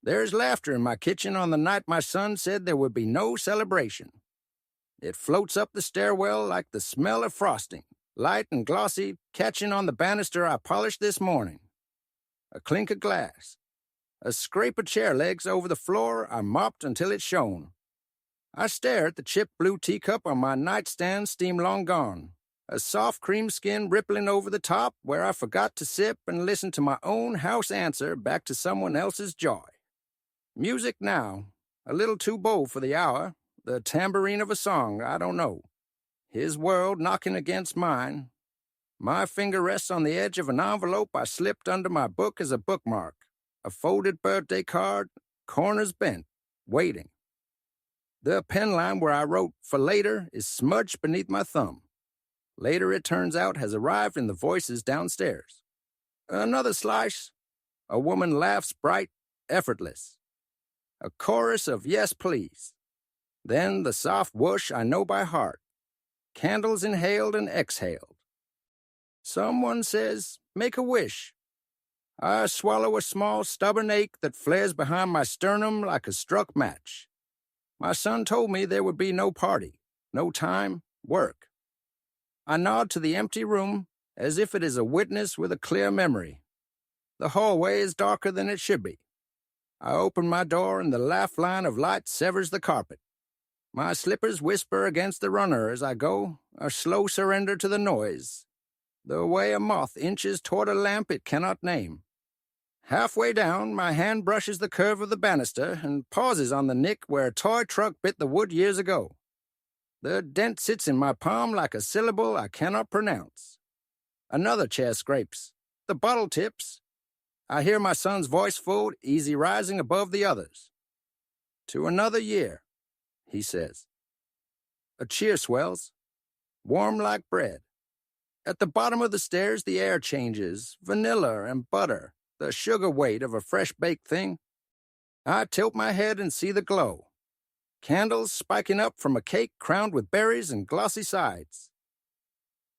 There's laughter in my kitchen on the night my son said there would be no celebration. It floats up the stairwell like the smell of frosting, light and glossy, catching on the banister I polished this morning. A clink of glass. A scrape of chair legs over the floor I mopped until it shone. I stare at the chipped blue teacup on my nightstand steam long gone, a soft cream skin rippling over the top where I forgot to sip and listen to my own house answer back to someone else's joy. Music now, a little too bold for the hour, the tambourine of a song I don't know. His world knocking against mine. My finger rests on the edge of an envelope I slipped under my book as a bookmark, a folded birthday card, corners bent, waiting. The pen line where I wrote "for later" is smudged beneath my thumb. Later, it turns out, has arrived in the voices downstairs. Another slice. A woman laughs bright, effortless. A chorus of "yes, please." Then the soft whoosh I know by heart. Candles inhaled and exhaled. Someone says, "Make a wish." I swallow a small, stubborn ache that flares behind my sternum like a struck match. My son told me there would be no party, no time, work. I nod to the empty room as if it is a witness with a clear memory. The hallway is darker than it should be. I open my door and the laugh line of light severs the carpet. My slippers whisper against the runner as I go, a slow surrender to the noise, the way a moth inches toward a lamp it cannot name. Halfway down, my hand brushes the curve of the banister and pauses on the nick where a toy truck bit the wood years ago. The dent sits in my palm like a syllable I cannot pronounce. Another chair scrapes. The bottle tips. I hear my son's voice full, easy rising above the others. "To another year," he says. A cheer swells, warm like bread. At the bottom of the stairs, the air changes, vanilla and butter, the sugar weight of a fresh-baked thing. I tilt my head and see the glow. Candles spiking up from a cake crowned with berries and glossy sides.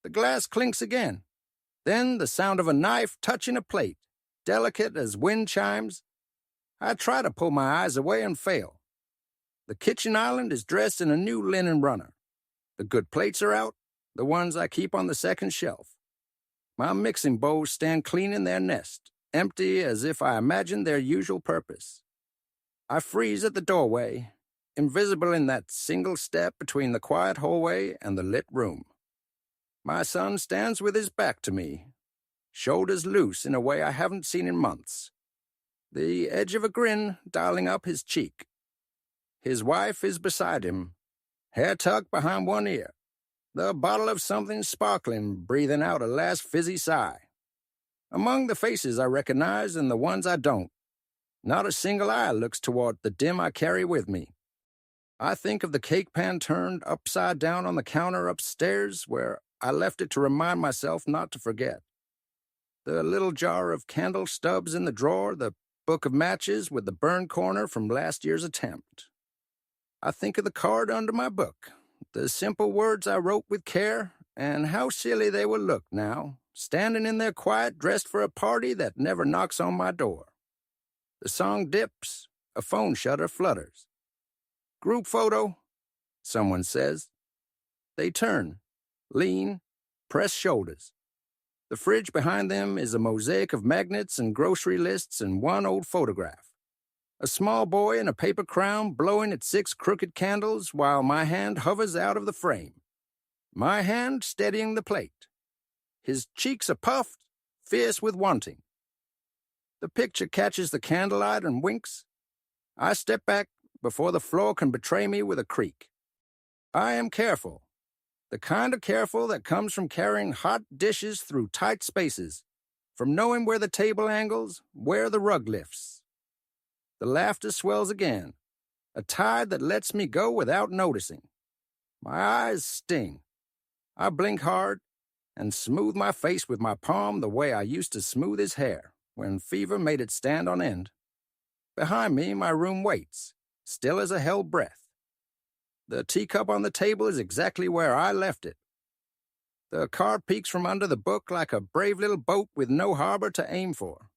The glass clinks again. Then the sound of a knife touching a plate, delicate as wind chimes. I try to pull my eyes away and fail. The kitchen island is dressed in a new linen runner. The good plates are out, the ones I keep on the second shelf. My mixing bowls stand clean in their nest, empty as if I imagined their usual purpose. I freeze at the doorway, invisible in that single step between the quiet hallway and the lit room. My son stands with his back to me, shoulders loose in a way I haven't seen in months, the edge of a grin dialing up his cheek. His wife is beside him, hair tucked behind one ear, the bottle of something sparkling breathing out a last fizzy sigh. Among the faces I recognize and the ones I don't, not a single eye looks toward the dim I carry with me. I think of the cake pan turned upside down on the counter upstairs where I left it to remind myself not to forget. The little jar of candle stubs in the drawer, the book of matches with the burned corner from last year's attempt. I think of the card under my book, the simple words I wrote with care, and how silly they will look now, standing in their quiet dressed for a party that never knocks on my door. The song dips, a phone shutter flutters. "Group photo," someone says. They turn, lean, press shoulders. The fridge behind them is a mosaic of magnets and grocery lists and one old photograph. A small boy in a paper crown blowing at 6 crooked candles while my hand hovers out of the frame. My hand steadying the plate. His cheeks are puffed, fierce with wanting. The picture catches the candlelight and winks. I step back before the floor can betray me with a creak. I am careful. The kind of careful that comes from carrying hot dishes through tight spaces, from knowing where the table angles, where the rug lifts. The laughter swells again, a tide that lets me go without noticing. My eyes sting. I blink hard and smooth my face with my palm the way I used to smooth his hair when fever made it stand on end. Behind me, my room waits, still as a held breath. The teacup on the table is exactly where I left it. The card peeks from under the book like a brave little boat with no harbor to aim for.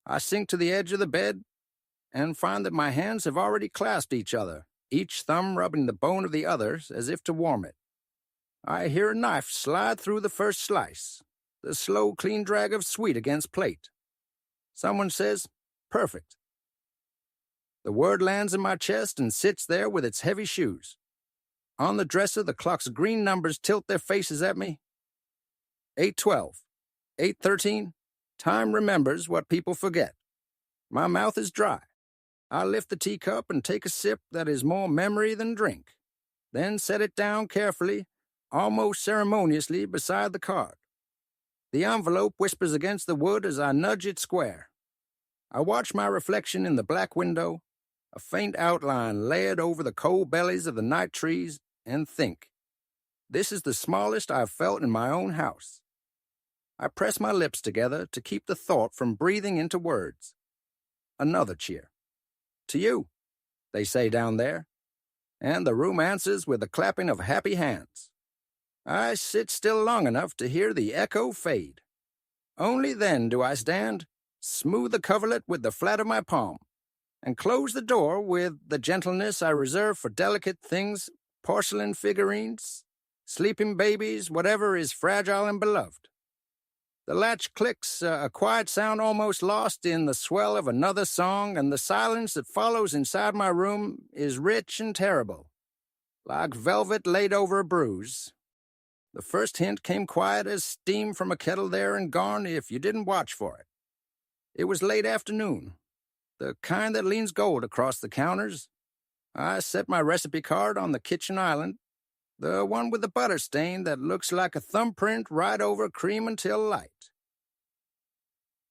I sink to the edge of the bed and find that my hands have already clasped each other, each thumb rubbing the bone of the other as if to warm it. I hear a knife slide through the first slice, the slow, clean drag of sweet against plate. Someone says, "Perfect." The word lands in my chest and sits there with its heavy shoes. On the dresser, the clock's green numbers tilt their faces at me. 8:12, 8:13. Time remembers what people forget. My mouth is dry. I lift the teacup and take a sip that is more memory than drink, then set it down carefully, almost ceremoniously, beside the card. The envelope whispers against the wood as I nudge it square. I watch my reflection in the black window, a faint outline layered over the cold bellies of the night trees, and think, this is the smallest I've felt in my own house. I press my lips together to keep the thought from breathing into words. Another cheer. "To you," they say down there, and the room answers with the clapping of happy hands. I sit still long enough to hear the echo fade. Only then do I stand, smooth the coverlet with the flat of my palm, and close the door with the gentleness I reserve for delicate things, porcelain figurines, sleeping babies, whatever is fragile and beloved. The latch clicks, a quiet sound almost lost in the swell of another song, and the silence that follows inside my room is rich and terrible, like velvet laid over a bruise. The first hint came quiet as steam from a kettle there and gone if you didn't watch for it. It was late afternoon, the kind that leans gold across the counters. I set my recipe card on the kitchen island, the one with the butter stain that looks like a thumbprint right over cream until light.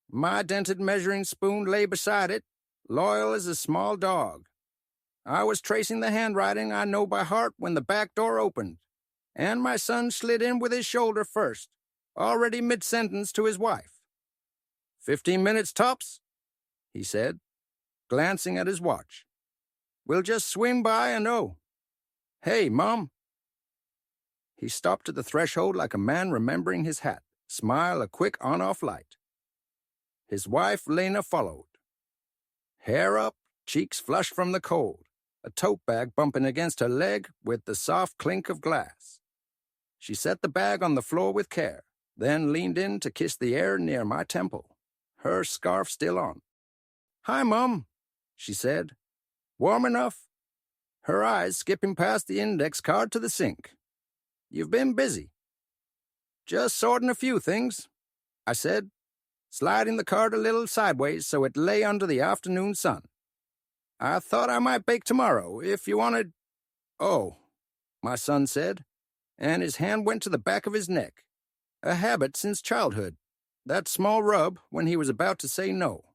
My dented measuring spoon lay beside it, loyal as a small dog. I was tracing the handwriting I know by heart when the back door opened, and my son slid in with his shoulder first, already mid-sentence to his wife. 15 minutes tops, he said, glancing at his watch. We'll just swing by and oh. Hey, Mom. He stopped at the threshold like a man remembering his hat, smile a quick on-off light. His wife, Lena, followed. Hair up, cheeks flushed from the cold, a tote bag bumping against her leg with the soft clink of glass. She set the bag on the floor with care, then leaned in to kiss the air near my temple, her scarf still on. Hi, Mom, she said. Warm enough? Her eyes skipping past the index card to the sink. You've been busy. Just sorting a few things, I said, sliding the card a little sideways so it lay under the afternoon sun. I thought I might bake tomorrow, if you wanted... Oh, my son said, and his hand went to the back of his neck. A habit since childhood. That small rub when he was about to say no.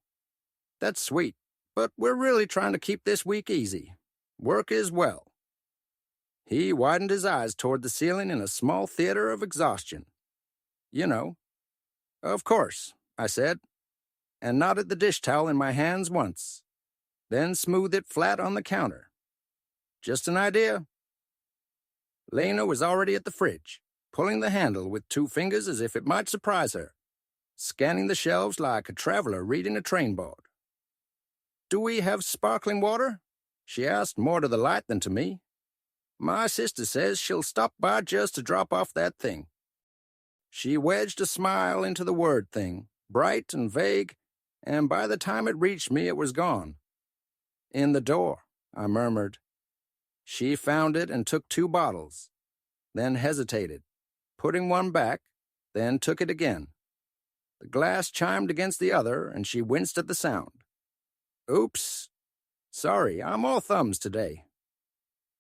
That's sweet, but we're really trying to keep this week easy. Work is well. He widened his eyes toward the ceiling in a small theater of exhaustion. You know. Of course, I said, and knotted the dish towel in my hands once, then smoothed it flat on the counter. Just an idea. Lena was already at the fridge, pulling the handle with 2 fingers as if it might surprise her, scanning the shelves like a traveler reading a train board. Do we have sparkling water? She asked, more to the light than to me. My sister says she'll stop by just to drop off that thing. She wedged a smile into the word thing, bright and vague, and by the time it reached me, it was gone. In the door, I murmured. She found it and took 2 bottles, then hesitated, putting one back, then took it again. The glass chimed against the other, and she winced at the sound. Oops. Sorry, I'm all thumbs today.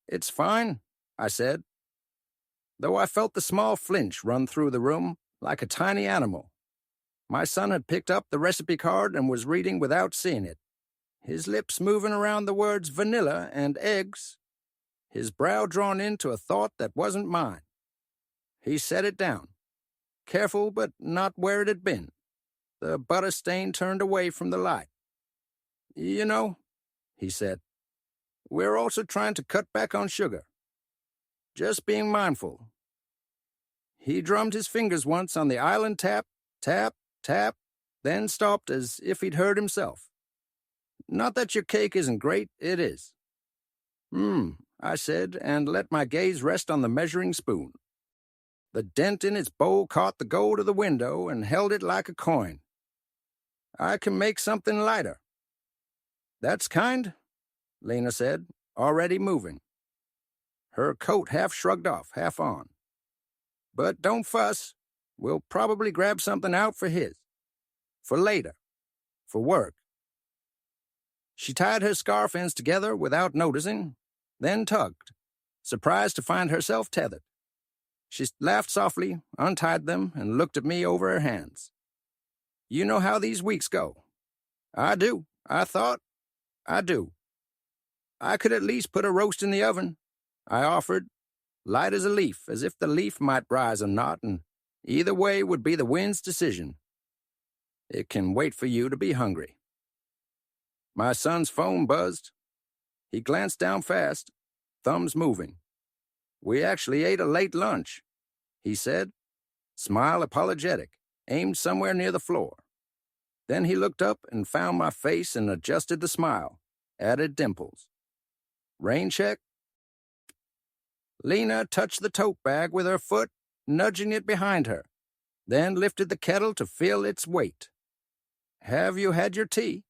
It's fine, I said, though I felt the small flinch run through the room like a tiny animal. My son had picked up the recipe card and was reading without seeing it, his lips moving around the words vanilla and eggs, his brow drawn into a thought that wasn't mine. He set it down, careful but not where it had been, the butter stain turned away from the light. You know, he said, we're also trying to cut back on sugar. Just being mindful. He drummed his fingers once on the island tap, tap, tap, then stopped as if he'd heard himself. Not that your cake isn't great, it is. I said, and let my gaze rest on the measuring spoon. The dent in its bowl caught the gold of the window and held it like a coin. I can make something lighter. That's kind, Lena said, already moving. Her coat half shrugged off, half on. But don't fuss. We'll probably grab something out for his. For later. For work. She tied her scarf ends together without noticing, then tugged, surprised to find herself tethered. She laughed softly, untied them, and looked at me over her hands. You know how these weeks go. I do. I thought. I do. I could at least put a roast in the oven, I offered, light as a leaf, as if the leaf might rise or not, and either way would be the wind's decision. It can wait for you to be hungry. My son's phone buzzed. He glanced down fast, thumbs moving. We actually ate a late lunch, he said, smile apologetic, aimed somewhere near the floor. Then he looked up and found my face and adjusted the smile, added dimples. Rain check? Lena touched the tote bag with her foot, nudging it behind her, then lifted the kettle to feel its weight. Have you had your tea?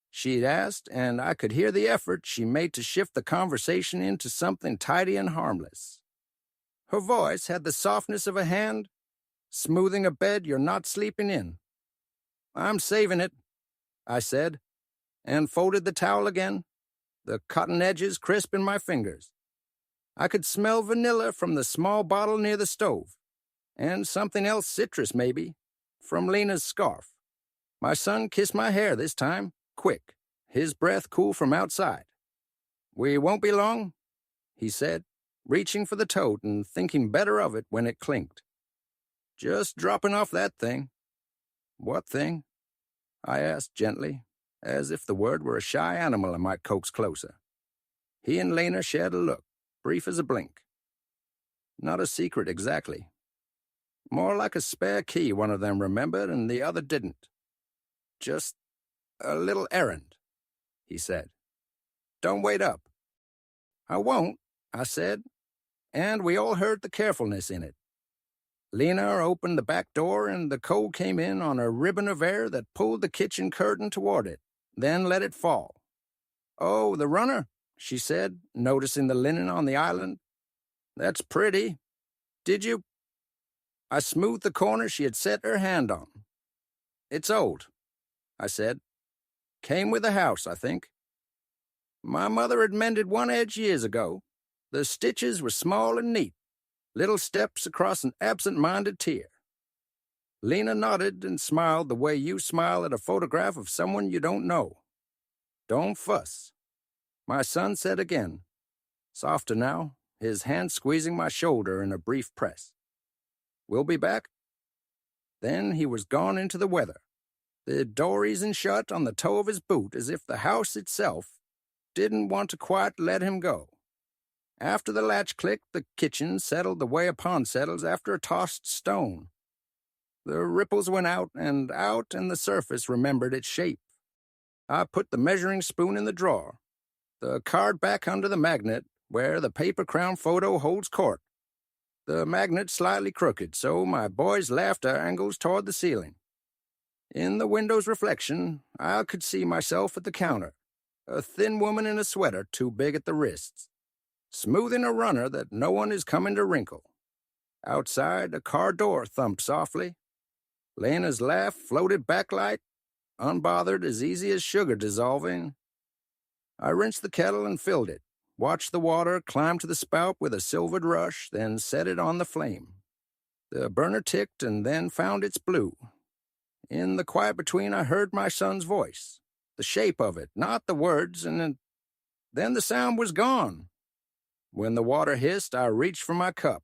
She'd asked, and I could hear the effort she made to shift the conversation into something tidy and harmless. Her voice had the softness of a hand, smoothing a bed you're not sleeping in. I'm saving it, I said, and folded the towel again, the cotton edges crisp in my fingers. I could smell vanilla from the small bottle near the stove, and something else citrus maybe, from Lena's scarf. My son kissed my hair this time, quick, his breath cool from outside. We won't be long, he said, reaching for the tote and thinking better of it when it clinked. Just dropping off that thing. What thing? I asked gently, as if the word were a shy animal I might coax closer. He and Lena shared a look, brief as a blink. Not a secret exactly. More like a spare key one of them remembered and the other didn't. Just a little errand, he said. Don't wait up. I won't, I said, and we all heard the carefulness in it. Lena opened the back door and the cold came in on a ribbon of air that pulled the kitchen curtain toward it, then let it fall. Oh, the runner, she said, noticing the linen on the island. That's pretty. Did you? I smoothed the corner she had set her hand on. It's old, I said. Came with the house, I think. My mother had mended one edge years ago. The stitches were small and neat, little steps across an absent-minded tear. Lena nodded and smiled the way you smile at a photograph of someone you don't know. Don't fuss. My son said again, softer now, his hand squeezing my shoulder in a brief press. We'll be back. Then he was gone into the weather, the door easing shut on the toe of his boot as if the house itself didn't want to quite let him go. After the latch clicked, the kitchen settled the way a pond settles after a tossed stone. The ripples went out, and the surface remembered its shape. I put the measuring spoon in the drawer, the card back under the magnet where the paper crown photo holds court. The magnet slightly crooked, so my boy's laughter angles toward the ceiling. In the window's reflection, I could see myself at the counter, a thin woman in a sweater too big at the wrists, smoothing a runner that no one is coming to wrinkle. Outside, a car door thumped softly. Lena's laugh floated backlight, unbothered as easy as sugar dissolving. I rinsed the kettle and filled it, watched the water climb to the spout with a silvered rush, then set it on the flame. The burner ticked and then found its blue. In the quiet between, I heard my son's voice, the shape of it, not the words, and then the sound was gone. When the water hissed, I reached for my cup.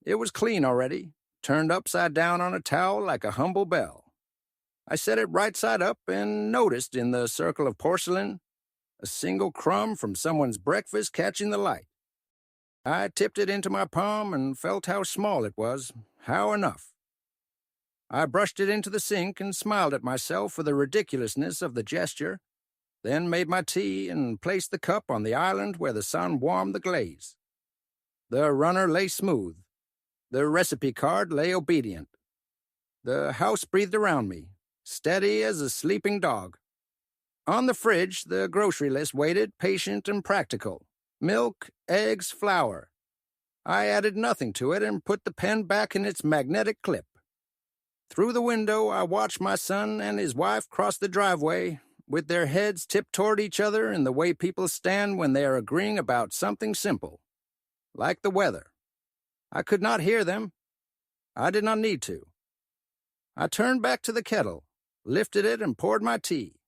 It was clean already, turned upside down on a towel like a humble bell. I set it right side up and noticed in the circle of porcelain a single crumb from someone's breakfast catching the light. I tipped it into my palm and felt how small it was, how enough. I brushed it into the sink and smiled at myself for the ridiculousness of the gesture, then made my tea and placed the cup on the island where the sun warmed the glaze. The runner lay smooth. The recipe card lay obedient. The house breathed around me, steady as a sleeping dog. On the fridge, the grocery list waited, patient and practical. Milk, eggs, flour. I added nothing to it and put the pen back in its magnetic clip. Through the window, I watched my son and his wife cross the driveway, with their heads tipped toward each other in the way people stand when they are agreeing about something simple, like the weather. I could not hear them. I did not need to. I turned back to the kettle, lifted it, and poured my tea.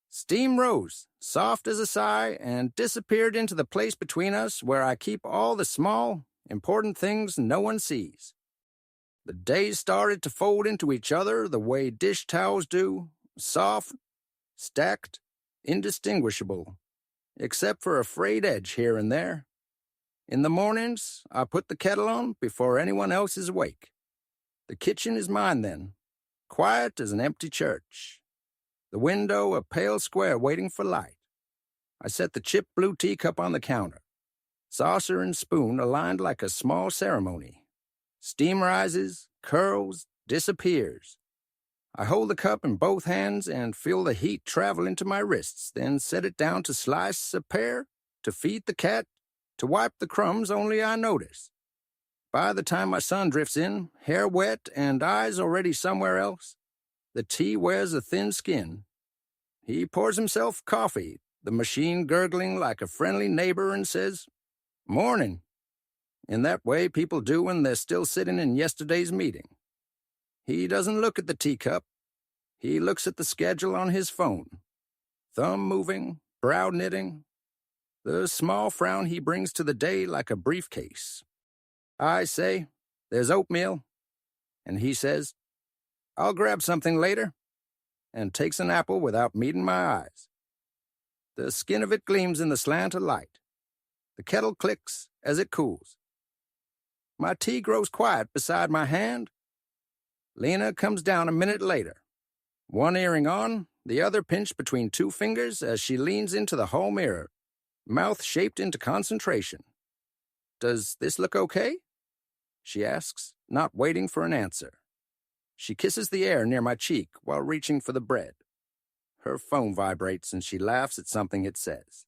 Steam rose, soft as a sigh, and disappeared into the place between us where I keep all the small, important things no one sees. The days started to fold into each other the way dish towels do, soft, stacked, indistinguishable, except for a frayed edge here and there. In the mornings, I put the kettle on before anyone else is awake. The kitchen is mine then, quiet as an empty church. The window a pale square waiting for light. I set the chipped blue teacup on the counter. Saucer and spoon aligned like a small ceremony. Steam rises, curls, disappears. I hold the cup in both hands and feel the heat travel into my wrists, then set it down to slice a pear, to feed the cat, to wipe the crumbs only I notice. By the time my son drifts in, hair wet and eyes already somewhere else, the tea wears a thin skin. He pours himself coffee, the machine gurgling like a friendly neighbor, and says, "Morning," in that way people do when they're still sitting in yesterday's meeting. He doesn't look at the teacup. He looks at the schedule on his phone. Thumb moving, brow knitting. The small frown he brings to the day like a briefcase. I say, "There's oatmeal," and he says, "I'll grab something later," and takes an apple without meeting my eyes. The skin of it gleams in the slant of light. The kettle clicks as it cools. My tea grows quiet beside my hand. Lena comes down a minute later, one earring on, the other pinched between two fingers as she leans into the hall mirror, mouth shaped into concentration. "Does this look okay?" she asks, not waiting for an answer. She kisses the air near my cheek while reaching for the bread. Her phone vibrates and she laughs at something it says.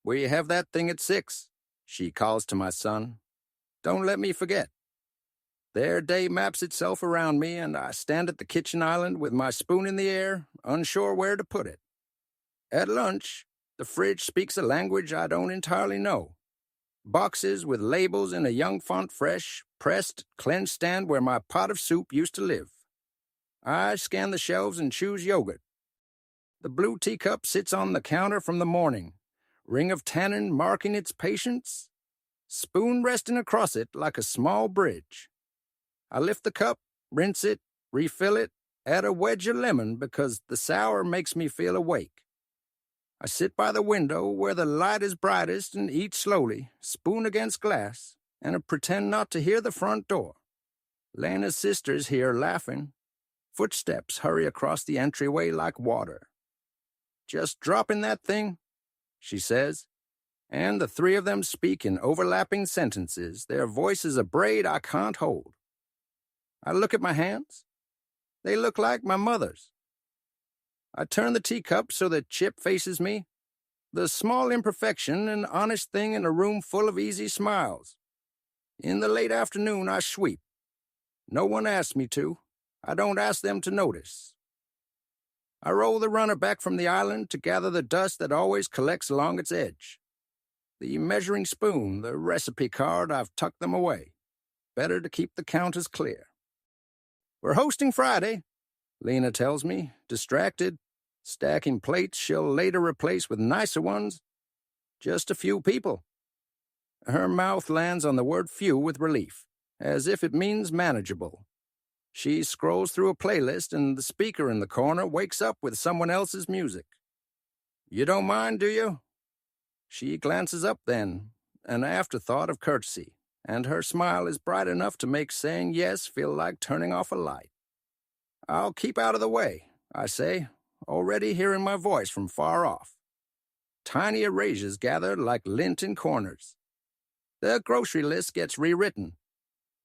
"We have that thing at 6, she calls to my son. "Don't let me forget." Their day maps itself around me, and I stand at the kitchen island with my spoon in the air, unsure where to put it. At lunch, the fridge speaks a language I don't entirely know. Boxes with labels in a young font fresh, pressed, cleansed stand where my pot of soup used to live. I scan the shelves and choose yogurt. The blue teacup sits on the counter from the morning, ring of tannin marking its patience, spoon resting across it like a small bridge. I lift the cup, rinse it, refill it, add a wedge of lemon because the sour makes me feel awake. I sit by the window where the light is brightest and eat slowly, spoon against glass, and pretend not to hear the front door. Lena's sister's here laughing. Footsteps hurry across the entryway like water. "Just dropping that thing," she says, and the three of them speak in overlapping sentences, their voices a braid I can't hold. I look at my hands. They look like my mother's. I turn the teacup so that Chip faces me, the small imperfection and honest thing in a room full of easy smiles. In the late afternoon, I sweep. No one asks me to. I don't ask them to notice. I roll the runner back from the island to gather the dust that always collects along its edge. The measuring spoon, the recipe card, I've tucked them away. Better to keep the counters clear. "We're hosting Friday," Lena tells me, distracted, stacking plates she'll later replace with nicer ones. "Just a few people." Her mouth lands on the word few with relief, as if it means manageable. She scrolls through a playlist and the speaker in the corner wakes up with someone else's music. "You don't mind, do you?" She glances up then, an afterthought of courtesy, and her smile is bright enough to make saying yes feel like turning off a light. "I'll keep out of the way," I say, already hearing my voice from far off. Tiny erasures gather like lint in corners. The grocery list gets rewritten.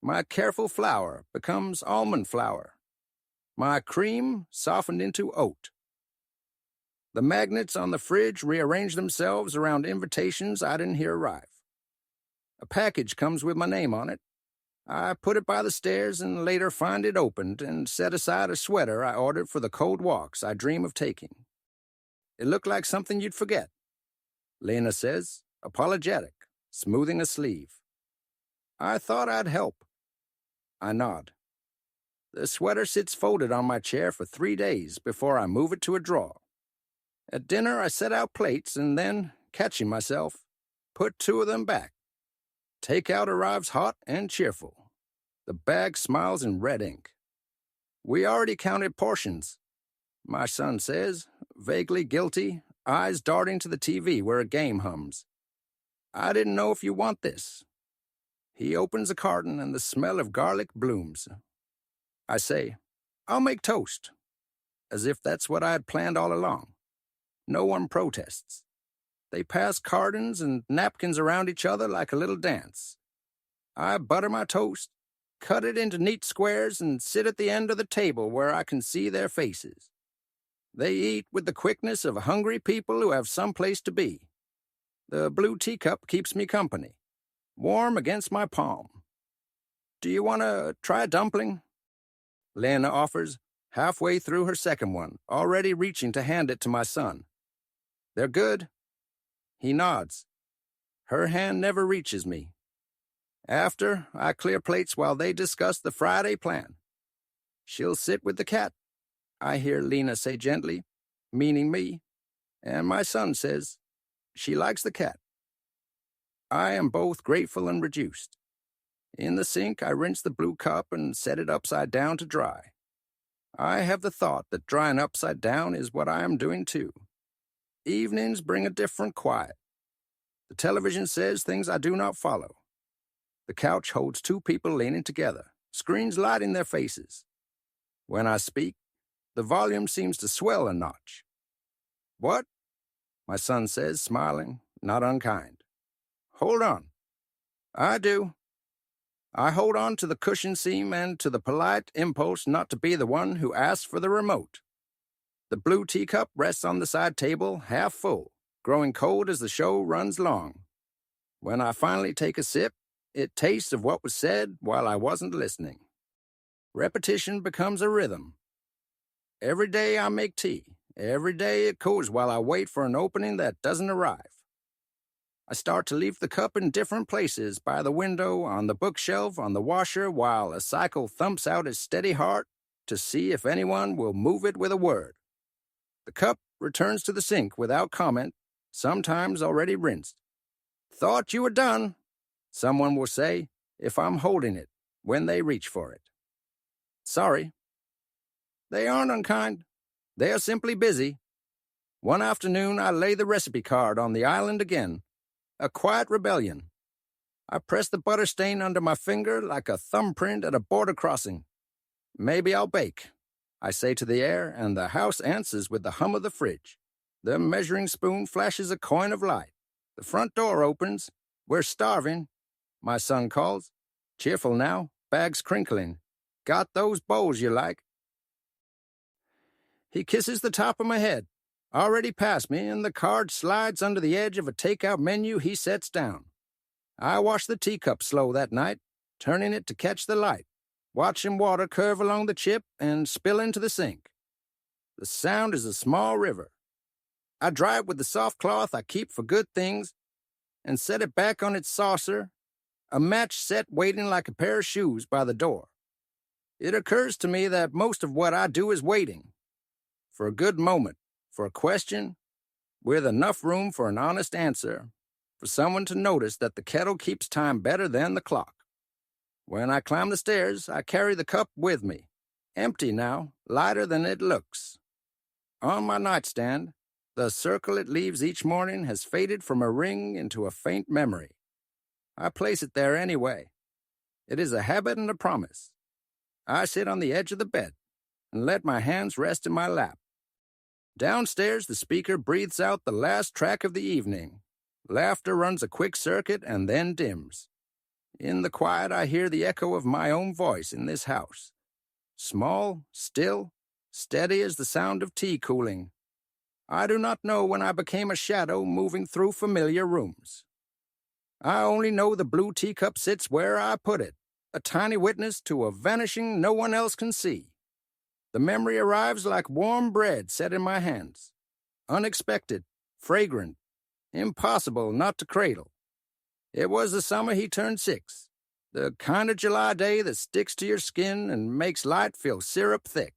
My careful flour becomes almond flour. My cream softened into oat. The magnets on the fridge rearrange themselves around invitations I didn't hear arrive. A package comes with my name on it. I put it by the stairs and later find it opened and set aside a sweater I ordered for the cold walks I dream of taking. It looked like something you'd forget. Lena says, apologetic, smoothing a sleeve. I thought I'd help. I nod. The sweater sits folded on my chair for 3 days before I move it to a drawer. At dinner, I set out plates and then, catching myself, put 2 of them back. Takeout arrives hot and cheerful. The bag smiles in red ink. We already counted portions, my son says, vaguely guilty, eyes darting to the TV where a game hums. I didn't know if you want this. He opens a carton and the smell of garlic blooms. I say, I'll make toast, as if that's what I had planned all along. No one protests. They pass cartons and napkins around each other like a little dance. I butter my toast, cut it into neat squares, and sit at the end of the table where I can see their faces. They eat with the quickness of hungry people who have some place to be. The blue teacup keeps me company, warm against my palm. Do you want to try a dumpling? Lena offers, halfway through her second one, already reaching to hand it to my son. They're good. He nods. Her hand never reaches me. After, I clear plates while they discuss the Friday plan. She'll sit with the cat, I hear Lena say gently, meaning me, and my son says, she likes the cat. I am both grateful and reduced. In the sink, I rinse the blue cup and set it upside down to dry. I have the thought that drying upside down is what I am doing too. Evenings bring a different quiet. The television says things I do not follow. The couch holds 2 people leaning together, screens lighting their faces. When I speak, the volume seems to swell a notch. What? My son says, smiling, not unkind. Hold on. I do. I hold on to the cushion seam and to the polite impulse not to be the one who asks for the remote. The blue teacup rests on the side table, half full, growing cold as the show runs long. When I finally take a sip, it tastes of what was said while I wasn't listening. Repetition becomes a rhythm. Every day I make tea. Every day it cools while I wait for an opening that doesn't arrive. I start to leave the cup in different places, by the window, on the bookshelf, on the washer, while a cycle thumps out its steady heart to see if anyone will move it with a word. The cup returns to the sink without comment, sometimes already rinsed. Thought you were done, someone will say, if I'm holding it, when they reach for it. Sorry. They aren't unkind. They are simply busy. One afternoon, I lay the recipe card on the island again. A quiet rebellion. I press the butter stain under my finger like a thumbprint at a border crossing. Maybe I'll bake, I say to the air, and the house answers with the hum of the fridge. The measuring spoon flashes a coin of light. The front door opens. We're starving, my son calls. Cheerful now, bags crinkling. Got those bowls you like? He kisses the top of my head, already past me, and the card slides under the edge of a takeout menu he sets down. I wash the teacup slow that night, turning it to catch the light, watching water curve along the chip and spill into the sink. The sound is a small river. I dry it with the soft cloth I keep for good things and set it back on its saucer, a match set waiting like a pair of shoes by the door. It occurs to me that most of what I do is waiting. For a good moment, for a question, with enough room for an honest answer, for someone to notice that the kettle keeps time better than the clock. When I climb the stairs, I carry the cup with me, empty now, lighter than it looks. On my nightstand, the circle it leaves each morning has faded from a ring into a faint memory. I place it there anyway. It is a habit and a promise. I sit on the edge of the bed and let my hands rest in my lap. Downstairs, the speaker breathes out the last track of the evening. Laughter runs a quick circuit and then dims. In the quiet, I hear the echo of my own voice in this house. Small, still, steady as the sound of tea cooling. I do not know when I became a shadow moving through familiar rooms. I only know the blue teacup sits where I put it, a tiny witness to a vanishing no one else can see. The memory arrives like warm bread set in my hands. Unexpected, fragrant, impossible not to cradle. It was the summer he turned 6, the kind of July day that sticks to your skin and makes light feel syrup thick.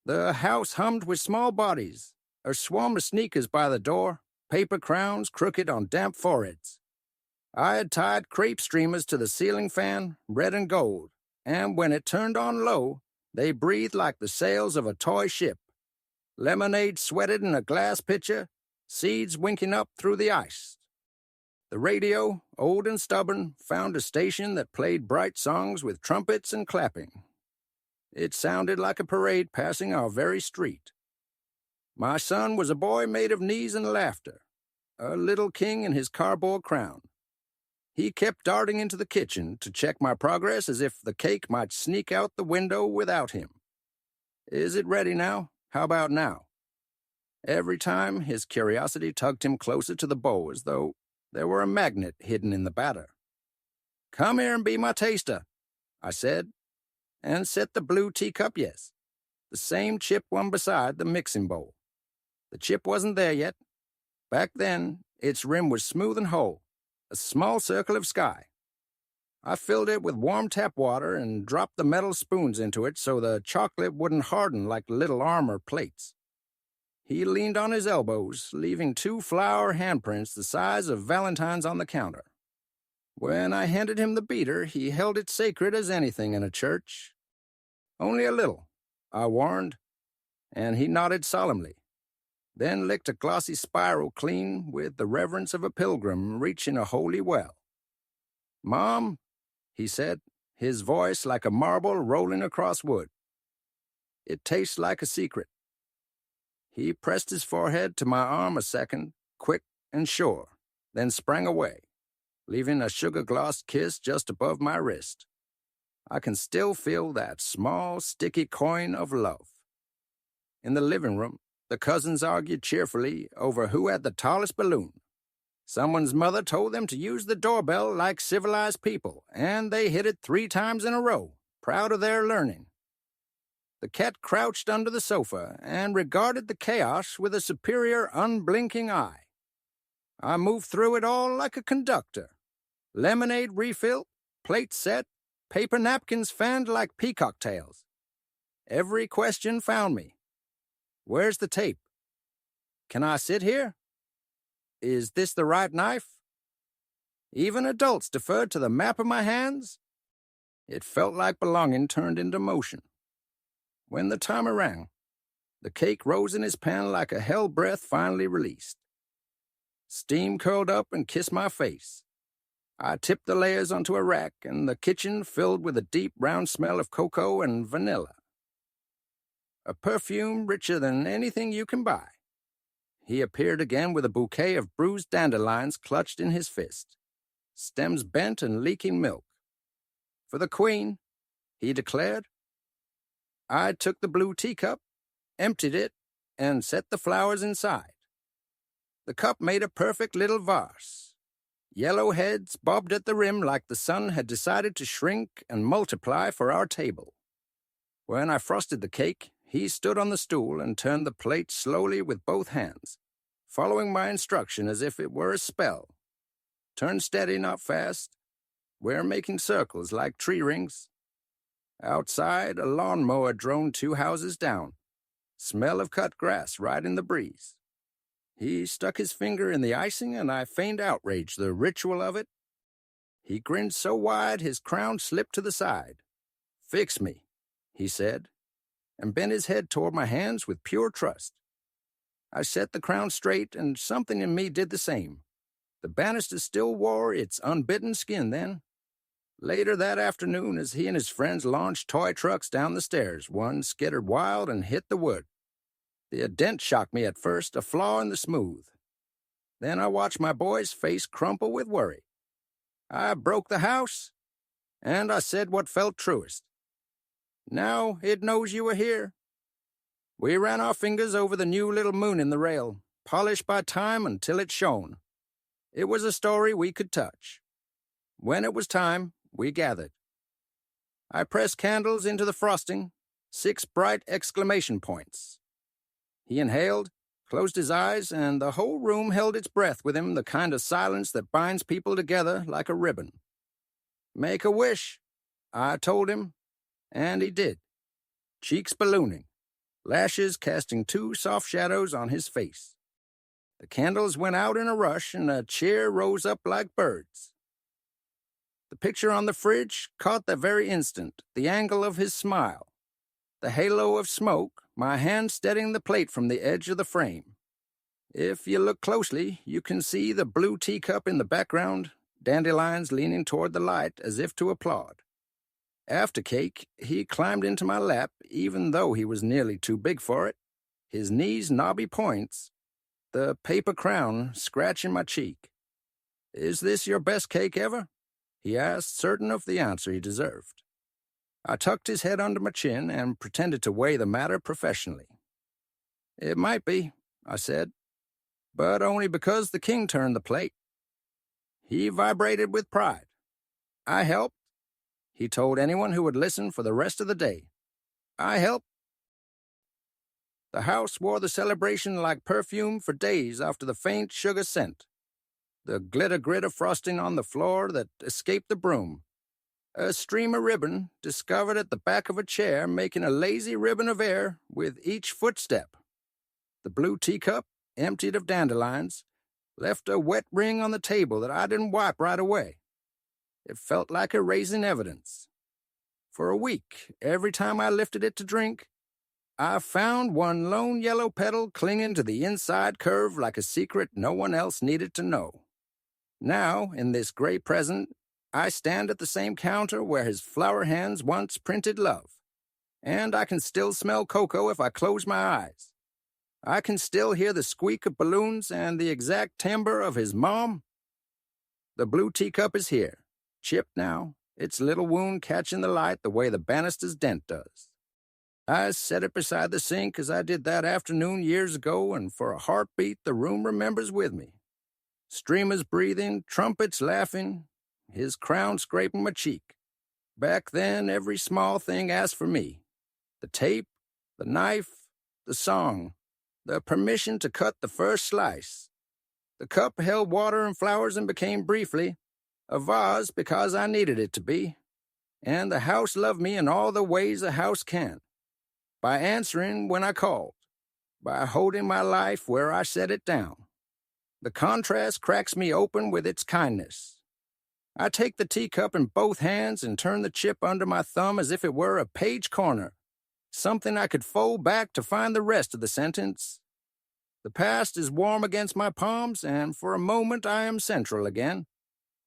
The house hummed with small bodies, a swarm of sneakers by the door, paper crowns crooked on damp foreheads. I had tied crepe streamers to the ceiling fan, red and gold, and when it turned on low, they breathed like the sails of a toy ship. Lemonade sweated in a glass pitcher, seeds winking up through the ice. The radio, old and stubborn, found a station that played bright songs with trumpets and clapping. It sounded like a parade passing our very street. My son was a boy made of knees and laughter, a little king in his cardboard crown. He kept darting into the kitchen to check my progress as if the cake might sneak out the window without him. Is it ready now? How about now? Every time, his curiosity tugged him closer to the bowl as though there were a magnet hidden in the batter. Come here and be my taster, I said, and set the blue teacup, yes, the same chip one beside the mixing bowl. The chip wasn't there yet. Back then, its rim was smooth and whole, a small circle of sky. I filled it with warm tap water and dropped the metal spoons into it so the chocolate wouldn't harden like little armor plates. He leaned on his elbows, leaving 2 flower handprints the size of valentines on the counter. When I handed him the beater, he held it sacred as anything in a church. Only a little, I warned, and he nodded solemnly, then licked a glossy spiral clean with the reverence of a pilgrim reaching a holy well. Mom, he said, his voice like a marble rolling across wood. It tastes like a secret. He pressed his forehead to my arm a second, quick and sure, then sprang away, leaving a sugar-glossed kiss just above my wrist. I can still feel that small, sticky coin of love. In the living room, the cousins argued cheerfully over who had the tallest balloon. Someone's mother told them to use the doorbell like civilized people, and they hit it 3 times in a row, proud of their learning. The cat crouched under the sofa and regarded the chaos with a superior, unblinking eye. I moved through it all like a conductor. Lemonade refilled, plate set, paper napkins fanned like peacock tails. Every question found me. Where's the tape? Can I sit here? Is this the right knife? Even adults deferred to the map of my hands. It felt like belonging turned into motion. When the timer rang, the cake rose in his pan like a hell breath finally released. Steam curled up and kissed my face. I tipped the layers onto a rack, and the kitchen filled with a deep, round smell of cocoa and vanilla. A perfume richer than anything you can buy. He appeared again with a bouquet of bruised dandelions clutched in his fist, stems bent and leaking milk. For the Queen, he declared. I took the blue teacup, emptied it, and set the flowers inside. The cup made a perfect little vase. Yellow heads bobbed at the rim like the sun had decided to shrink and multiply for our table. When I frosted the cake, he stood on the stool and turned the plate slowly with both hands, following my instruction as if it were a spell. Turn steady, not fast. We're making circles like tree rings. Outside, a lawnmower droned 2 houses down. Smell of cut grass right in the breeze. He stuck his finger in the icing, and I feigned outrage, the ritual of it. He grinned so wide his crown slipped to the side. Fix me, he said, and bent his head toward my hands with pure trust. I set the crown straight, and something in me did the same. The banister still wore its unbitten skin then. Later that afternoon, as he and his friends launched toy trucks down the stairs, one skittered wild and hit the wood. The dent shocked me at first, a flaw in the smooth. Then I watched my boy's face crumple with worry. I broke the house, and I said what felt truest. Now it knows you were here. We ran our fingers over the new little moon in the rail, polished by time until it shone. It was a story we could touch. When it was time, we gathered. I pressed candles into the frosting, 6 bright exclamation points. He inhaled, closed his eyes, and the whole room held its breath with him, the kind of silence that binds people together like a ribbon. "Make a wish," I told him, and he did. Cheeks ballooning, lashes casting 2 soft shadows on his face. The candles went out in a rush, and a cheer rose up like birds. The picture on the fridge caught the very instant, the angle of his smile. The halo of smoke, my hand steadying the plate from the edge of the frame. If you look closely, you can see the blue teacup in the background, dandelions leaning toward the light as if to applaud. After cake, he climbed into my lap, even though he was nearly too big for it, his knees knobby points, the paper crown scratching my cheek. "Is this your best cake ever?" he asked, certain of the answer he deserved. I tucked his head under my chin and pretended to weigh the matter professionally. "It might be," I said, "but only because the king turned the plate." He vibrated with pride. "I helped," he told anyone who would listen for the rest of the day. "I helped." The house wore the celebration like perfume for days after the faint sugar scent. The glitter-grit of frosting on the floor that escaped the broom. A stream of ribbon discovered at the back of a chair making a lazy ribbon of air with each footstep. The blue teacup, emptied of dandelions, left a wet ring on the table that I didn't wipe right away. It felt like erasing evidence. For a week, every time I lifted it to drink, I found one lone yellow petal clinging to the inside curve like a secret no one else needed to know. Now, in this gray present, I stand at the same counter where his flower hands once printed love. And I can still smell cocoa if I close my eyes. I can still hear the squeak of balloons and the exact timbre of his mom. The blue teacup is here, chipped now, its little wound catching the light the way the banister's dent does. I set it beside the sink as I did that afternoon years ago, and for a heartbeat the room remembers with me. Streamers breathing, trumpets laughing, his crown scraping my cheek. Back then, every small thing asked for me. The tape, the knife, the song, the permission to cut the first slice. The cup held water and flowers and became briefly a vase because I needed it to be. And the house loved me in all the ways a house can. By answering when I called. By holding my life where I set it down. The contrast cracks me open with its kindness. I take the teacup in both hands and turn the chip under my thumb as if it were a page corner, something I could fold back to find the rest of the sentence. The past is warm against my palms, and for a moment I am central again,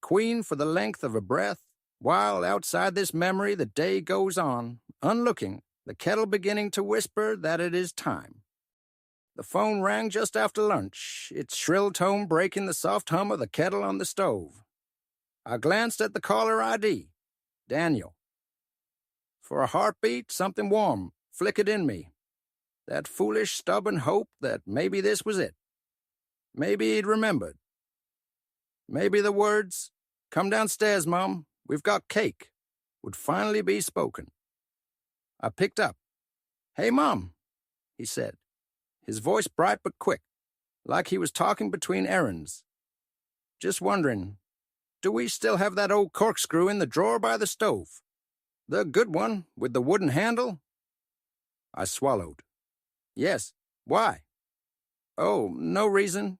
queen for the length of a breath, while outside this memory the day goes on, unlooking, the kettle beginning to whisper that it is time. The phone rang just after lunch, its shrill tone breaking the soft hum of the kettle on the stove. I glanced at the caller ID, Daniel. For a heartbeat, something warm flickered in me. That foolish, stubborn hope that maybe this was it. Maybe he'd remembered. Maybe the words, "Come downstairs, Mom, we've got cake," would finally be spoken. I picked up. "Hey, Mom," he said, his voice bright but quick, like he was talking between errands. "Just wondering, do we still have that old corkscrew in the drawer by the stove? The good one, with the wooden handle?" I swallowed. "Yes. Why?" "Oh, no reason.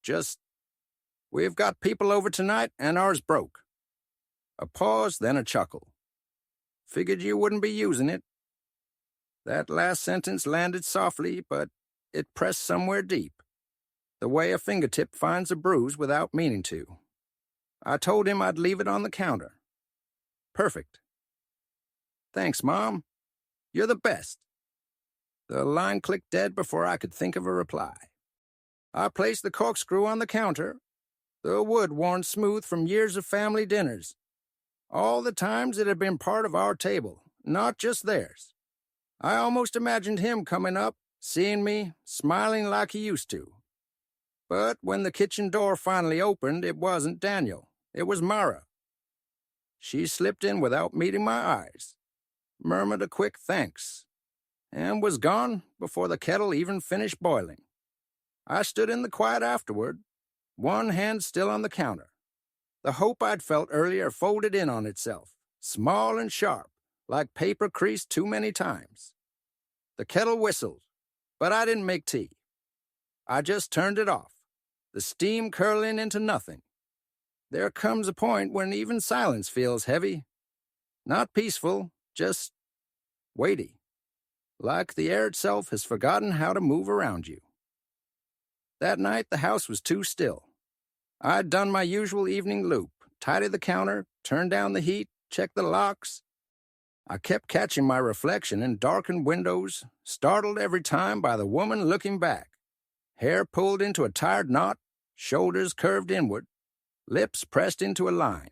Just, we've got people over tonight, and ours broke." A pause, then a chuckle. "Figured you wouldn't be using it." That last sentence landed softly, but it pressed somewhere deep, the way a fingertip finds a bruise without meaning to. I told him I'd leave it on the counter. "Perfect." "Thanks, Mom. You're the best." The line clicked dead before I could think of a reply. I placed the corkscrew on the counter, the wood worn smooth from years of family dinners. All the times it had been part of our table, not just theirs. I almost imagined him coming up, seeing me, smiling like he used to. But when the kitchen door finally opened, it wasn't Daniel. It was Mara. She slipped in without meeting my eyes, murmured a quick thanks, and was gone before the kettle even finished boiling. I stood in the quiet afterward, one hand still on the counter. The hope I'd felt earlier folded in on itself, small and sharp, like paper creased too many times. The kettle whistled, but I didn't make tea. I just turned it off, the steam curling into nothing. There comes a point when even silence feels heavy. Not peaceful, just weighty. Like the air itself has forgotten how to move around you. That night, the house was too still. I'd done my usual evening loop, tidied the counter, turned down the heat, checked the locks. I kept catching my reflection in darkened windows, startled every time by the woman looking back. Hair pulled into a tired knot, shoulders curved inward, lips pressed into a line.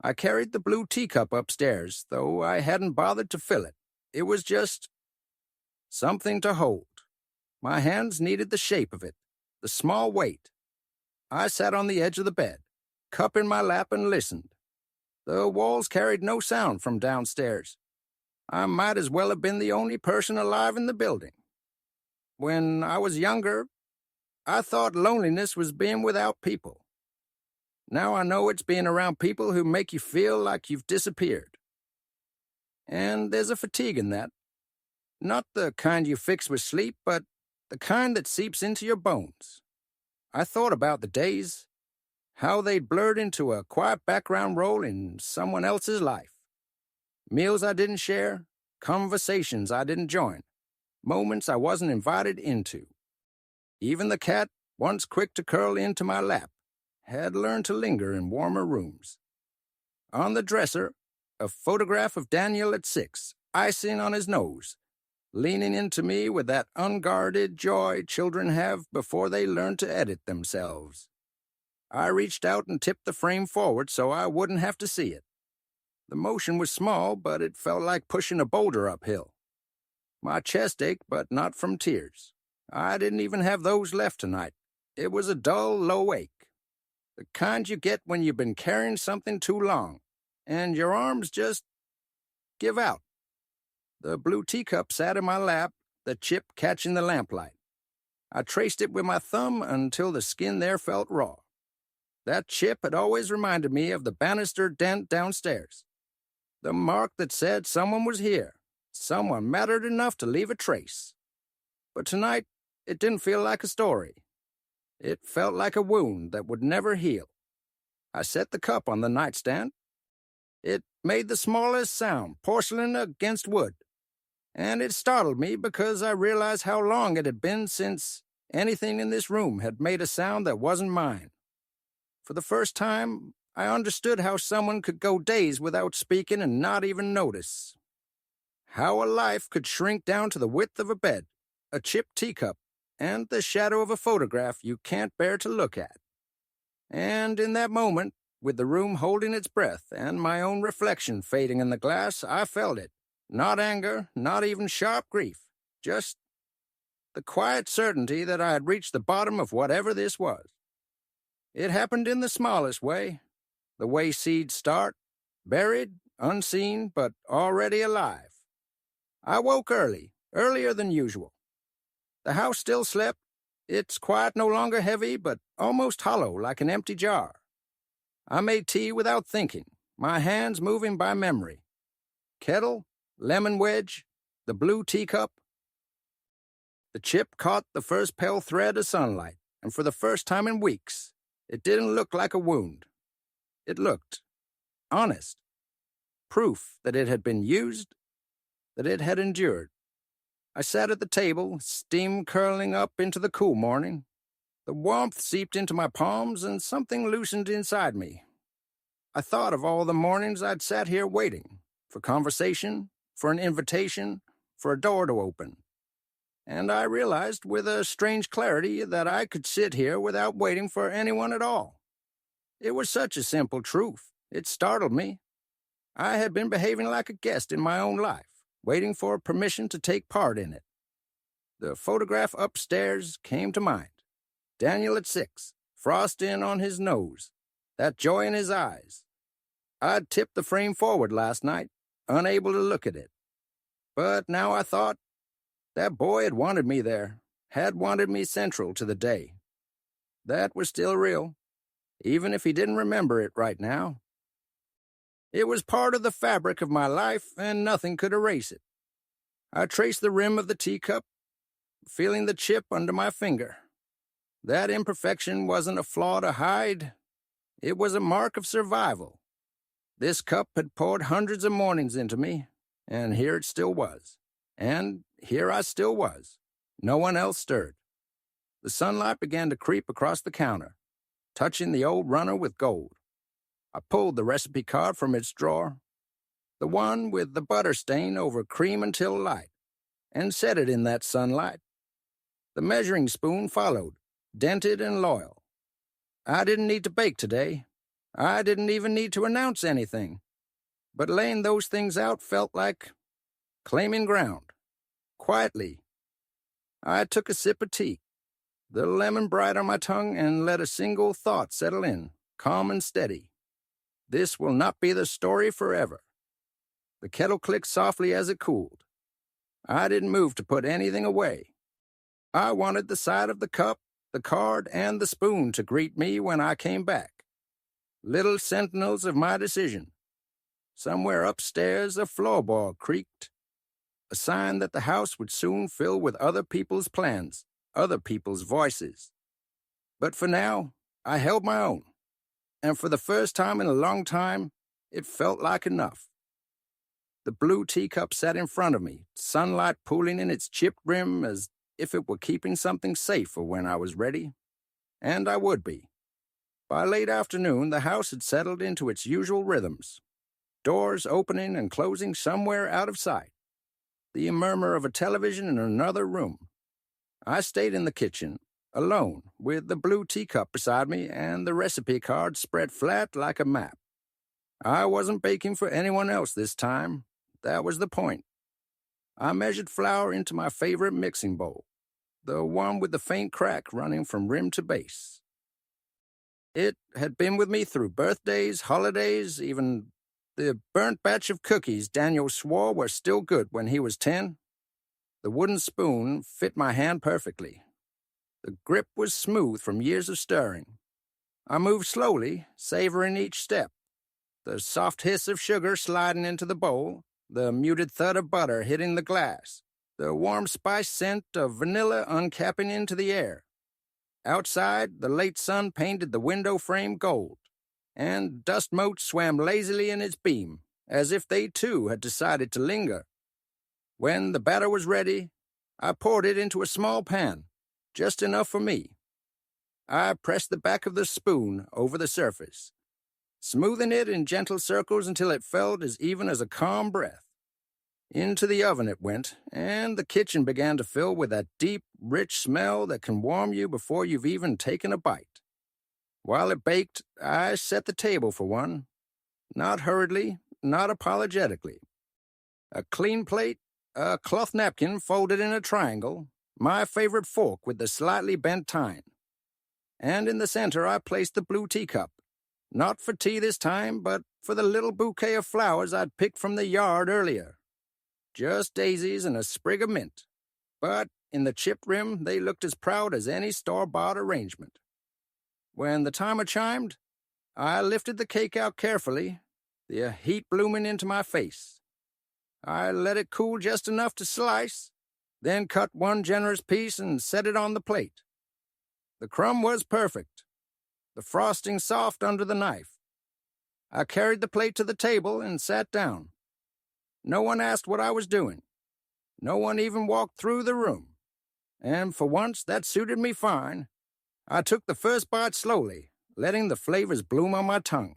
I carried the blue teacup upstairs, though I hadn't bothered to fill it. It was just something to hold. My hands needed the shape of it, the small weight. I sat on the edge of the bed, cup in my lap, and listened. The walls carried no sound from downstairs. I might as well have been the only person alive in the building. When I was younger, I thought loneliness was being without people. Now I know it's being around people who make you feel like you've disappeared. And there's a fatigue in that. Not the kind you fix with sleep, but the kind that seeps into your bones. I thought about the days, how they'd blurred into a quiet background role in someone else's life. Meals I didn't share, conversations I didn't join, moments I wasn't invited into. Even the cat, once quick to curl into my lap, had learned to linger in warmer rooms. On the dresser, a photograph of Daniel at 6, icing on his nose, leaning into me with that unguarded joy children have before they learn to edit themselves. I reached out and tipped the frame forward so I wouldn't have to see it. The motion was small, but it felt like pushing a boulder uphill. My chest ached, but not from tears. I didn't even have those left tonight. It was a dull, low ache. The kind you get when you've been carrying something too long, and your arms just give out. The blue teacup sat in my lap, the chip catching the lamplight. I traced it with my thumb until the skin there felt raw. That chip had always reminded me of the banister dent downstairs. The mark that said someone was here, someone mattered enough to leave a trace. But tonight, it didn't feel like a story. It felt like a wound that would never heal. I set the cup on the nightstand. It made the smallest sound, porcelain against wood. And it startled me because I realized how long it had been since anything in this room had made a sound that wasn't mine. For the first time, I understood how someone could go days without speaking and not even notice. How a life could shrink down to the width of a bed, a chipped teacup, and the shadow of a photograph you can't bear to look at. And in that moment, with the room holding its breath and my own reflection fading in the glass, I felt it. Not anger, not even sharp grief, just the quiet certainty that I had reached the bottom of whatever this was. It happened in the smallest way, the way seeds start, buried, unseen, but already alive. I woke early, earlier than usual. The house still slept, its quiet no longer heavy, but almost hollow like an empty jar. I made tea without thinking, my hands moving by memory. Kettle, lemon wedge, the blue teacup. The chip caught the first pale thread of sunlight, and for the first time in weeks, it didn't look like a wound. It looked honest. Proof that it had been used, that it had endured. I sat at the table, steam curling up into the cool morning. The warmth seeped into my palms, and something loosened inside me. I thought of all the mornings I'd sat here waiting, for conversation, for an invitation, for a door to open. and I realized with a strange clarity that I could sit here without waiting for anyone at all. It was such a simple truth. It startled me. I had been behaving like a guest in my own life, waiting for permission to take part in it. The photograph upstairs came to mind. Daniel at 6, frosting on his nose, that joy in his eyes. I'd tipped the frame forward last night, unable to look at it. But now I thought, that boy had wanted me there, had wanted me central to the day. That was still real, even if he didn't remember it right now. It was part of the fabric of my life, and nothing could erase it. I traced the rim of the teacup, feeling the chip under my finger. That imperfection wasn't a flaw to hide. It was a mark of survival. This cup had poured hundreds of mornings into me, and here it still was. And here I still was. No one else stirred. The sunlight began to creep across the counter, touching the old runner with gold. I pulled the recipe card from its drawer, the one with the butter stain over cream until light, and set it in that sunlight. The measuring spoon followed, dented and loyal. I didn't need to bake today. I didn't even need to announce anything. But laying those things out felt like claiming ground. Quietly, I took a sip of tea, the lemon bright on my tongue, and let a single thought settle in, calm and steady. This will not be the story forever. The kettle clicked softly as it cooled. I didn't move to put anything away. I wanted the side of the cup, the card, and the spoon to greet me when I came back. Little sentinels of my decision. Somewhere upstairs a floorboard creaked, a sign that the house would soon fill with other people's plans, other people's voices. But for now, I held my own, and for the first time in a long time, it felt like enough. The blue teacup sat in front of me, sunlight pooling in its chipped rim as if it were keeping something safe for when I was ready. And I would be. By late afternoon, the house had settled into its usual rhythms, doors opening and closing somewhere out of sight, the murmur of a television in another room. I stayed in the kitchen, alone, with the blue teacup beside me and the recipe card spread flat like a map. I wasn't baking for anyone else this time. That was the point. I measured flour into my favorite mixing bowl, the one with the faint crack running from rim to base. It had been with me through birthdays, holidays, even the burnt batch of cookies Daniel swore were still good when he was 10. The wooden spoon fit my hand perfectly. The grip was smooth from years of stirring. I moved slowly, savoring each step. The soft hiss of sugar sliding into the bowl, the muted thud of butter hitting the glass, the warm spice scent of vanilla uncapping into the air. Outside, the late sun painted the window frame gold, and dust motes swam lazily in its beam, as if they too had decided to linger. When the batter was ready, I poured it into a small pan, just enough for me. I pressed the back of the spoon over the surface, smoothing it in gentle circles until it felt as even as a calm breath. Into the oven it went, and the kitchen began to fill with that deep, rich smell that can warm you before you've even taken a bite. While it baked, I set the table for one, not hurriedly, not apologetically. A clean plate, a cloth napkin folded in a triangle, my favorite fork with the slightly bent tine. And in the center I placed the blue teacup, not for tea this time, but for the little bouquet of flowers I'd picked from the yard earlier. Just daisies and a sprig of mint. But in the chipped rim, they looked as proud as any store-bought arrangement. When the timer chimed, I lifted the cake out carefully, the heat blooming into my face. I let it cool just enough to slice, then cut one generous piece and set it on the plate. The crumb was perfect, the frosting soft under the knife. I carried the plate to the table and sat down. No one asked what I was doing. No one even walked through the room. And for once, that suited me fine. I took the first bite slowly, letting the flavors bloom on my tongue.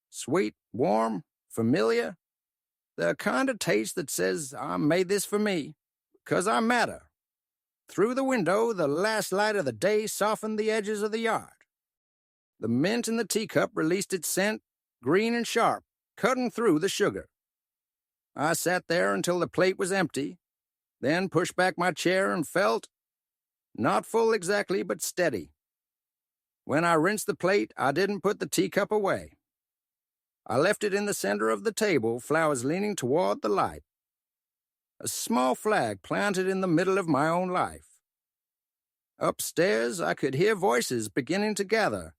Sweet, warm, familiar. The kind of taste that says, I made this for me, 'cause I matter. Through the window, the last light of the day softened the edges of the yard. The mint in the teacup released its scent, green and sharp, cutting through the sugar. I sat there until the plate was empty, then pushed back my chair and felt, not full exactly, but steady. When I rinsed the plate, I didn't put the teacup away. I left it in the center of the table, flowers leaning toward the light. A small flag planted in the middle of my own life. Upstairs, I could hear voices beginning to gather,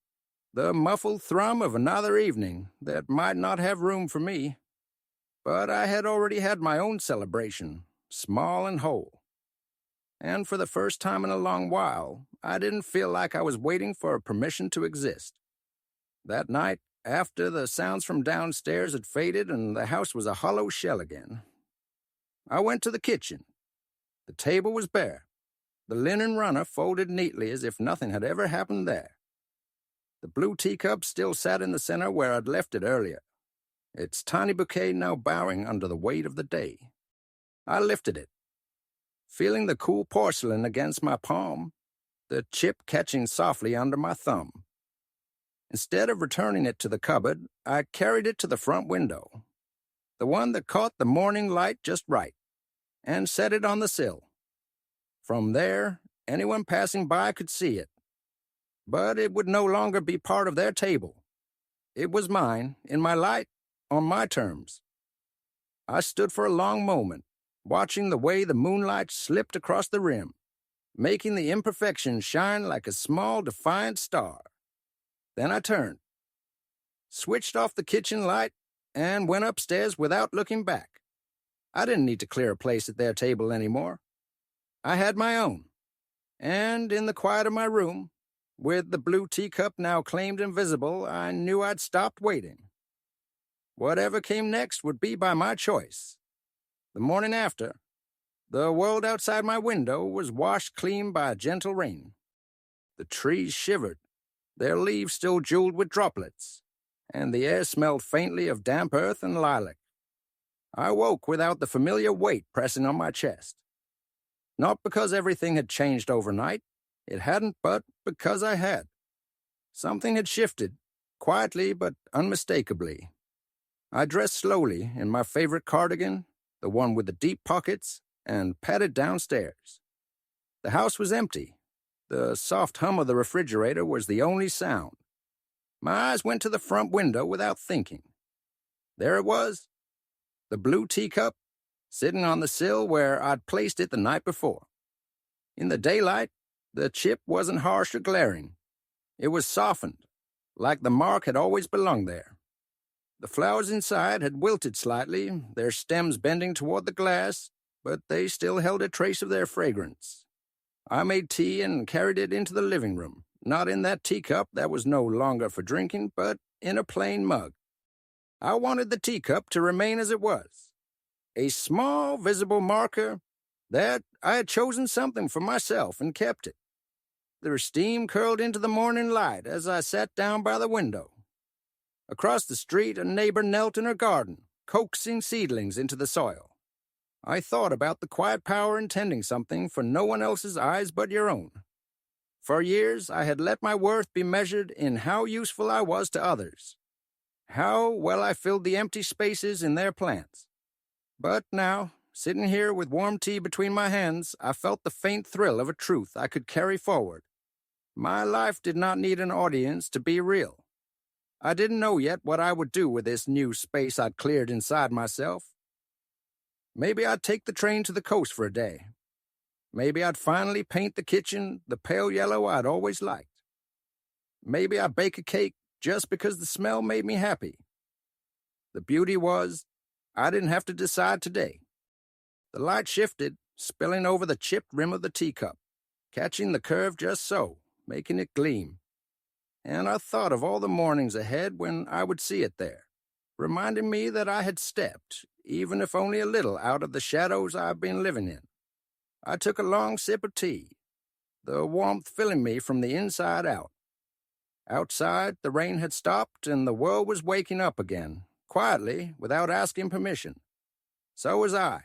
the muffled thrum of another evening that might not have room for me. But I had already had my own celebration, small and whole. And for the first time in a long while, I didn't feel like I was waiting for permission to exist. That night, after the sounds from downstairs had faded and the house was a hollow shell again, I went to the kitchen. The table was bare, the linen runner folded neatly as if nothing had ever happened there. The blue teacup still sat in the center where I'd left it earlier, its tiny bouquet now bowing under the weight of the day. I lifted it, feeling the cool porcelain against my palm, the chip catching softly under my thumb. Instead of returning it to the cupboard, I carried it to the front window, the one that caught the morning light just right, and set it on the sill. From there, anyone passing by could see it. But it would no longer be part of their table. It was mine, in my light, on my terms. I stood for a long moment, watching the way the moonlight slipped across the rim, making the imperfection shine like a small, defiant star. Then I turned, switched off the kitchen light, and went upstairs without looking back. I didn't need to clear a place at their table anymore. I had my own. And in the quiet of my room, with the blue teacup now claimed and visible, I knew I'd stopped waiting. Whatever came next would be by my choice. The morning after, the world outside my window was washed clean by a gentle rain. The trees shivered, their leaves still jeweled with droplets, and the air smelled faintly of damp earth and lilac. I woke without the familiar weight pressing on my chest. Not because everything had changed overnight, it hadn't, but because I had. Something had shifted, quietly but unmistakably. I dressed slowly in my favorite cardigan, the one with the deep pockets, and padded downstairs. The house was empty. The soft hum of the refrigerator was the only sound. My eyes went to the front window without thinking. There it was, the blue teacup, sitting on the sill where I'd placed it the night before. In the daylight, the chip wasn't harsh or glaring. It was softened, like the mark had always belonged there. The flowers inside had wilted slightly, their stems bending toward the glass, but they still held a trace of their fragrance. I made tea and carried it into the living room, not in that teacup that was no longer for drinking, but in a plain mug. I wanted the teacup to remain as it was, a small, visible marker that I had chosen something for myself and kept it. The steam curled into the morning light as I sat down by the window. Across the street, a neighbor knelt in her garden, coaxing seedlings into the soil. I thought about the quiet power in tending something for no one else's eyes but your own. For years, I had let my worth be measured in how useful I was to others, how well I filled the empty spaces in their plants. But now, sitting here with warm tea between my hands, I felt the faint thrill of a truth I could carry forward. My life did not need an audience to be real. I didn't know yet what I would do with this new space I'd cleared inside myself. Maybe I'd take the train to the coast for a day. Maybe I'd finally paint the kitchen the pale yellow I'd always liked. Maybe I'd bake a cake just because the smell made me happy. The beauty was, I didn't have to decide today. The light shifted, spilling over the chipped rim of the teacup, catching the curve just so, making it gleam. And I thought of all the mornings ahead when I would see it there, reminding me that I had stepped, even if only a little, out of the shadows I've been living in. I took a long sip of tea, the warmth filling me from the inside out. Outside, the rain had stopped and the world was waking up again, quietly, without asking permission. So was I.